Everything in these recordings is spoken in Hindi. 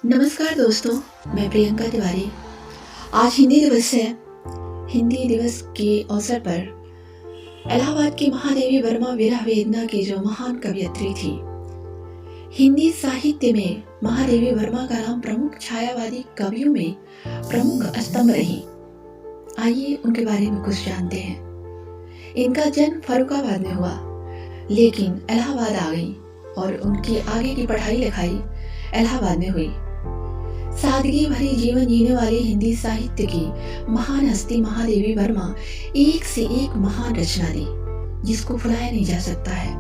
नमस्कार दोस्तों, मैं प्रियंका तिवारी। आज हिंदी दिवस है। हिंदी दिवस के अवसर पर इलाहाबाद की महादेवी वर्मा विरह वेदना की जो महान कवयित्री थी, हिंदी साहित्य में महादेवी वर्मा का नाम प्रमुख छायावादी कवियों में प्रमुख स्तंभ रही। आइए उनके बारे में कुछ जानते हैं। इनका जन्म फर्रुखाबाद में हुआ, लेकिन इलाहाबाद आ गई और उनकी आगे की पढ़ाई लिखाई इलाहाबाद में हुई। सादगी भरी जीवन जीने वाली हिंदी साहित्य की महान हस्ती महादेवी वर्मा एक से एक महान रचना दी, जिसको भुलाया नहीं जा सकता है।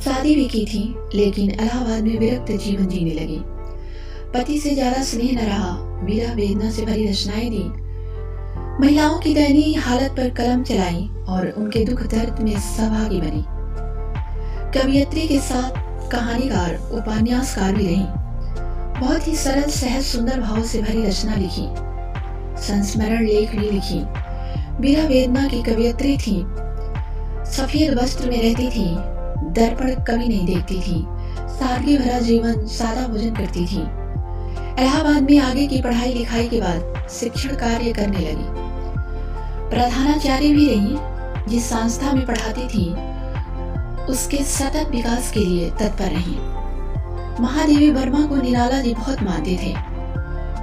शादी भी की थी, लेकिन इलाहाबाद में विरक्त जीवन जीने लगी। पति से ज्यादा स्नेह न रहा, विरह वेदना से भरी रचनाएं दी। महिलाओं की दयनीय हालत पर कलम चलाई और उनके दुख दर्द में सहभागी बनी। कवयित्री के साथ कहानीकार, उपन्यासकार भी रही। बहुत ही सरल, सहज, सुंदर भाव से भरी रचना लिखी, संस्मरण लेख भी लिखी। विरह वेदना की कवयित्री थी। सफेद वस्त्र में रहती थी, दर्पण कभी नहीं देखती थी। सादगी भरा जीवन, सादा भोजन करती थी। इलाहाबाद में आगे की पढ़ाई लिखाई के बाद शिक्षण कार्य करने लगी। प्रधानाचार्य भी रही। जिस संस्था में पढ़ाती थी उसके सतत विकास के लिए तत्पर रही। महादेवी वर्मा को निराला जी बहुत मानते थे।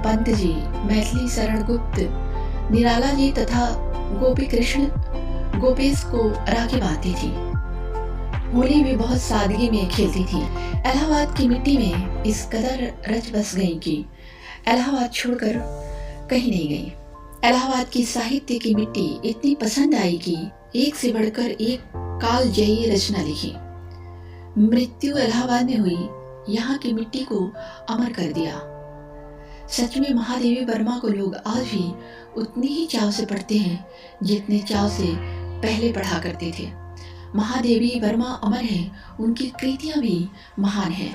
पंत जी, मैथिली शरण गुप्त, निराला जी तथा गोपी कृष्ण गोपेश को राखी बांधती थी। होली भी बहुत सादगी में खेलती थी। इलाहाबाद की मिट्टी में इस कदर रच बस गई कि इलाहाबाद छोड़कर कहीं नहीं गई। इलाहाबाद की साहित्य की मिट्टी इतनी पसंद आई कि एक से बढ़कर एक कालजयी रचना लिखी। मृत्यु इलाहाबाद में हुई, यहाँ की मिट्टी को अमर कर दिया। सच में महादेवी वर्मा को लोग आज भी उतनी ही चाव से पढ़ते हैं जितने चाव से पहले पढ़ा करते थे। महादेवी वर्मा अमर है, उनकी कृतियां भी महान हैं।